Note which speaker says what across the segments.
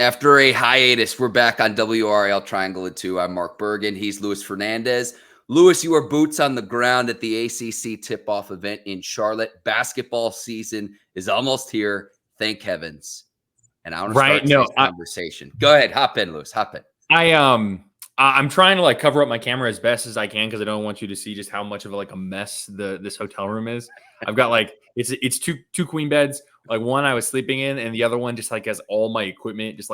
Speaker 1: After a hiatus, we're back on WRAL Triangle and Two. I'm Mark Bergin. He's Luis Fernandez. Luis, you are boots on the ground at the ACC Tipoff event in Charlotte. Basketball season is almost here. Thank heavens. And I want to start today's conversation. Go ahead. Hop in, Luis. Hop in.
Speaker 2: I'm trying to cover up my camera as best as I can because I don't want you to see just how much of a mess this hotel room is. I've got it's two queen beds. One I was sleeping in, and the other one just has all my equipment just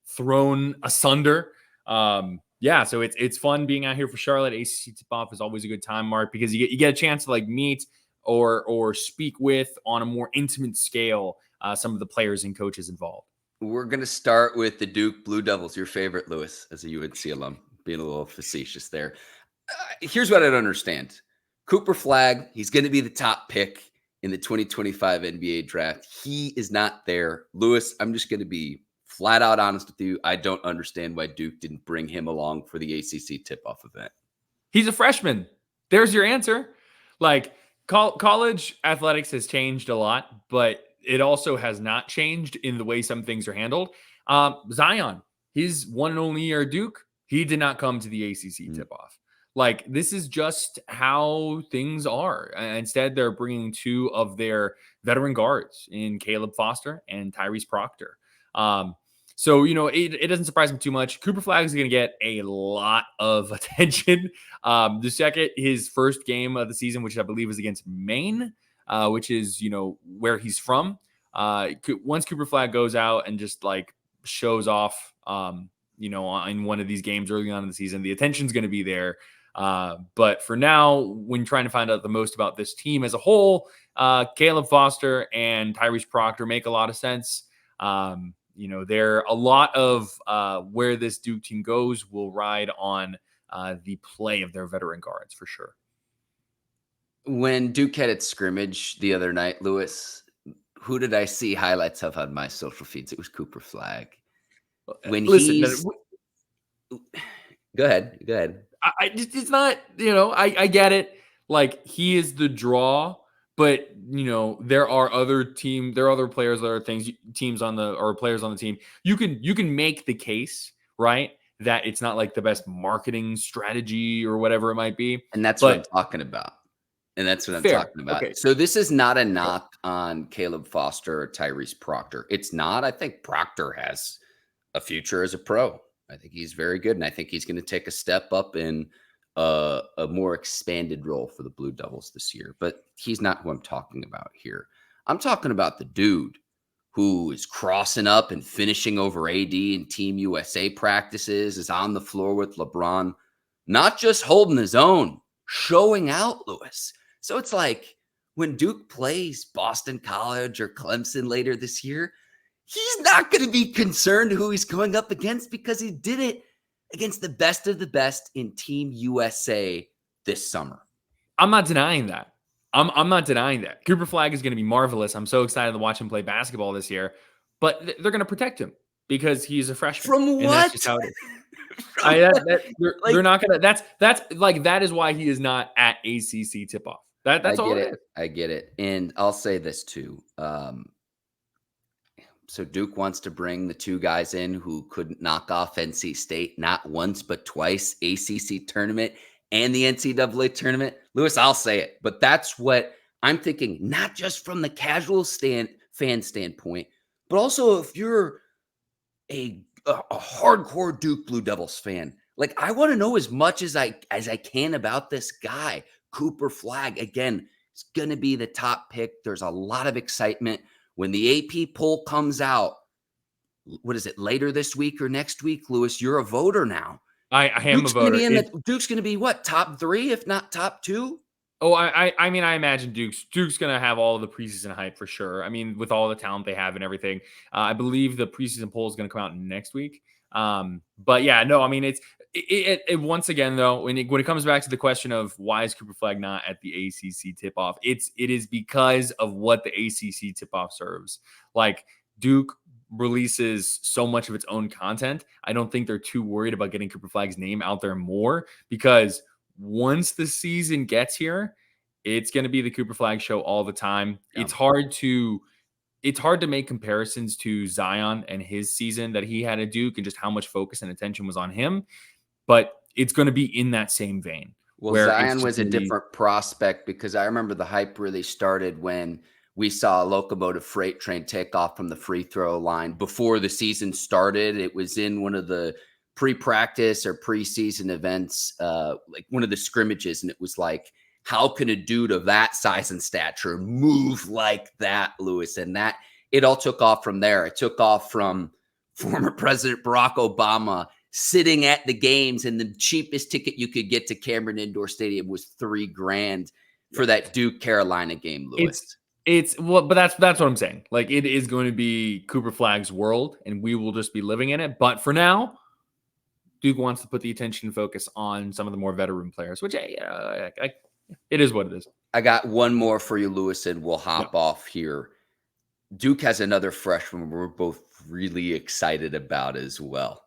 Speaker 2: thrown asunder. So it's fun being out here for Charlotte. ACC Tipoff is always a good time, Mark, because you get a chance to meet or speak with on a more intimate scale some of the players and coaches involved.
Speaker 1: We're going to start with the Duke Blue Devils, your favorite, Luis, as a UNC alum, being a little facetious there. Here's what I don't understand. Cooper Flagg, he's going to be the top pick in the 2025 NBA draft. He is not there. Luis, I'm just going to be flat out honest with you. I don't understand why Duke didn't bring him along for the ACC tip-off event.
Speaker 2: He's a freshman. There's your answer. College athletics has changed a lot, but it also has not changed in the way some things are handled. Zion, his one and only year at Duke, he did not come to the ACC tip-off. This is just how things are. Instead, they're bringing two of their veteran guards in Caleb Foster and Tyrese Proctor. It doesn't surprise me too much. Cooper Flagg is going to get a lot of attention. His first game of the season, which I believe is against Maine, which is, where he's from. Once Cooper Flagg goes out and just shows off, in one of these games early on in the season, the attention's going to be there. But for now, when trying to find out the most about this team as a whole, Caleb Foster and Tyrese Proctor make a lot of sense. There a lot of where this Duke team goes will ride on the play of their veteran guards for sure.
Speaker 1: When Duke had its scrimmage the other night, Luis, who did I see highlights of on my social feeds? It was Cooper Flagg. Go ahead.
Speaker 2: It's not, I get it. He is the draw, but there are other players, there are players on the team. You can make the case, right, that it's not the best marketing strategy or whatever it might be.
Speaker 1: And that's what I'm talking about. Okay. So this is not a knock on Caleb Foster or Tyrese Proctor. It's not. I think Proctor has a future as a pro. I think he's very good, and I think he's going to take a step up in a more expanded role for the Blue Devils this year. But he's not who I'm talking about here. I'm talking about the dude who is crossing up and finishing over AD in Team USA practices, is on the floor with LeBron, not just holding his own, showing out, Luis. So it's when Duke plays Boston College or Clemson later this year, he's not going to be concerned who he's going up against because he did it against the best of the best in Team USA this summer.
Speaker 2: I'm not denying that. I'm not denying that. Cooper Flagg is going to be marvelous. I'm so excited to watch him play basketball this year, but they're going to protect him because he's a freshman.
Speaker 1: From what?
Speaker 2: That's just how it is. They're not going to. That is why he is not at ACC Tipoff. That's all it is.
Speaker 1: I get it. And I'll say this too. So Duke wants to bring the two guys in who couldn't knock off NC State, not once, but twice, ACC tournament and the NCAA tournament. Luis, I'll say it, but that's what I'm thinking, not just from the casual fan standpoint, but also if you're a hardcore Duke Blue Devils fan, I want to know as much as I can about this guy, Cooper Flagg. Again, it's going to be the top pick. There's a lot of excitement. When the AP poll comes out, what is it, later this week or next week, Luis, you're a voter now.
Speaker 2: I am a voter.
Speaker 1: Duke's going to be what, top 3, if not top 2?
Speaker 2: Oh, I imagine Duke's going to have all of the preseason hype for sure. I mean, with all the talent they have and everything. I believe the preseason poll is going to come out next week. But yeah, no, I mean, it once again, though, when it comes back to the question of why is Cooper Flagg not at the ACC tip-off, it is because of what the ACC tip-off serves. Duke releases so much of its own content. I don't think they're too worried about getting Cooper Flagg's name out there more because once the season gets here, it's going to be the Cooper Flagg show all the time. Yeah. It's hard to it's hard to make comparisons to Zion and his season that he had at Duke and just how much focus and attention was on him. But it's going to be in that same vein.
Speaker 1: Well, Zion was a different prospect because I remember the hype really started when we saw a locomotive freight train take off from the free throw line before the season started. It was in one of the pre-practice or preseason events, like one of the scrimmages. And it was like, how can a dude of that size and stature move like that, Lewis? And that it all took off from there. It took off from former President Barack Obama sitting at the games, and the cheapest ticket you could get to Cameron Indoor Stadium was $3,000 for that Duke Carolina game, Lewis.
Speaker 2: It's well, but that's what I'm saying. Like, it is going to be Cooper Flagg's world, and we will just be living in it. But for now, Duke wants to put the attention and focus on some of the more veteran players, which it is what it is.
Speaker 1: I got one more for you, Lewis, and we'll hop off here. Duke has another freshman we're both really excited about as well.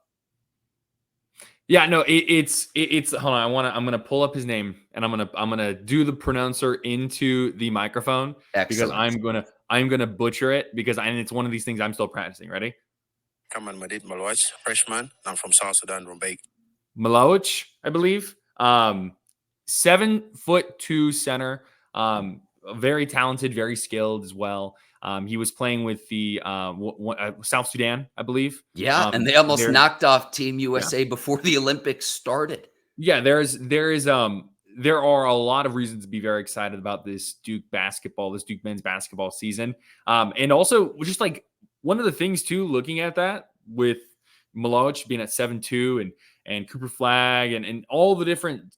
Speaker 2: Yeah, no, it's hold on. I'm gonna pull up his name, and I'm gonna do the pronouncer into the microphone.
Speaker 1: Excellent.
Speaker 2: Because I'm gonna butcher it and it's one of these things I'm still practicing. Ready?
Speaker 3: Khaman Maluach, freshman. I'm from South Sudan, Rumbek.
Speaker 2: Maluach, I believe. 7'2" center. Very talented, very skilled as well. He was playing with the South Sudan, I believe.
Speaker 1: Yeah, and they almost knocked off Team USA before the Olympics started.
Speaker 2: Yeah, there are a lot of reasons to be very excited about this Duke men's basketball season. And also just like one of the things too, looking at that with Maluach being at 7'2" and Cooper Flagg and all the different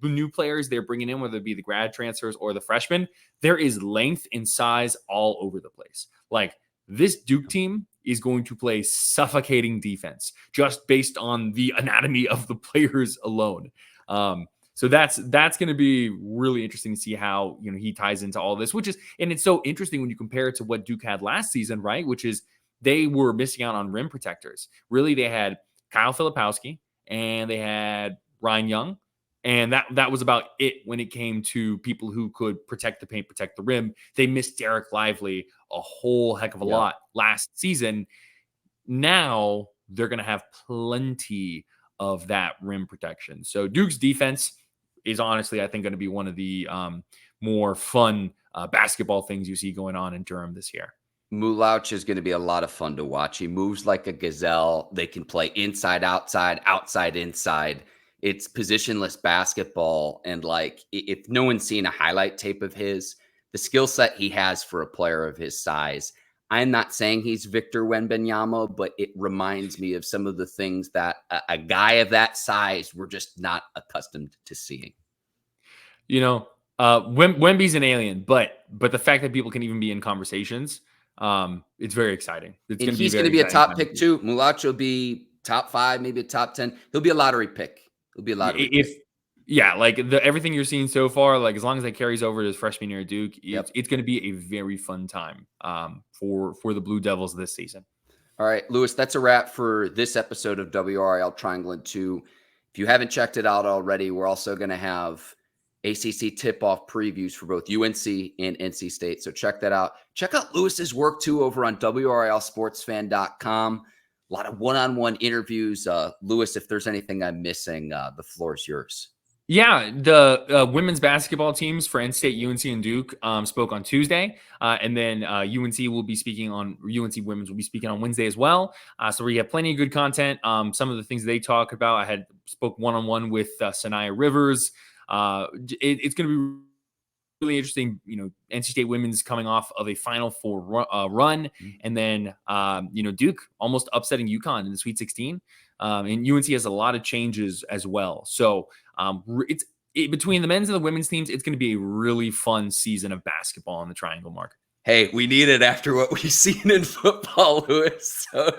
Speaker 2: new players they're bringing in, whether it be the grad transfers or the freshmen, there is length and size all over the place. Like, this Duke team is going to play suffocating defense just based on the anatomy of the players alone. So that's going to be really interesting to see how, he ties into all this, and it's so interesting when you compare it to what Duke had last season, right? Which is they were missing out on rim protectors. Really, they had Kyle Filipowski and they had Ryan Young. And that was about it when it came to people who could protect the paint, protect the rim. They missed Derek Lively a whole heck of a lot last season. Now they're going to have plenty of that rim protection. So Duke's defense is honestly, I think, going to be one of the more fun basketball things you see going on in Durham this year.
Speaker 1: Maluach is going to be a lot of fun to watch. He moves like a gazelle. They can play inside, outside, outside, inside. It's positionless basketball. And like, if no one's seen a highlight tape of his, the skill set he has for a player of his size, I'm not saying he's Victor Wembanyama, but it reminds me of some of the things that a guy of that size we're just not accustomed to seeing.
Speaker 2: Wemby's an alien, but the fact that people can even be in conversations, it's very exciking.
Speaker 1: He's going to be a top pick too. Maluach will be top 5, maybe a top 10. He'll be a lottery pick. It'll be a lot of
Speaker 2: everything you're seeing so far, like as long as that carries over to his freshman year at Duke, it's going to be a very fun time for the Blue Devils this season.
Speaker 1: All right, Lewis, that's a wrap for this episode of WRAL Triangle and Two. If you haven't checked it out already, we're also going to have ACC tip-off previews for both UNC and NC State. So check that out. Check out Lewis's work too over on WRALSportsFan.com. A lot of one-on-one interviews. Lewis, if there's anything I'm missing, the floor is yours.
Speaker 2: Yeah, the women's basketball teams for NC State, UNC, and Duke spoke on Tuesday, and then UNC women's will be speaking on Wednesday as well. So we have plenty of good content. Some of the things they talk about, I spoke one-on-one with Sanaya Rivers. It's going to be really interesting. NC State women's coming off of a Final Four run, and then Duke almost upsetting UConn in the Sweet 16. And UNC has a lot of changes as well. So between the men's and the women's teams, it's going to be a really fun season of basketball in the Triangle, Mark.
Speaker 1: Hey, we need it after what we've seen in football, Lewis. So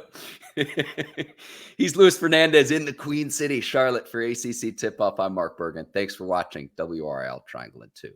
Speaker 1: he's Lewis Fernandez in the Queen City, Charlotte for ACC Tipoff. I'm Mark Bergin. Thanks for watching WRAL Triangle and Two.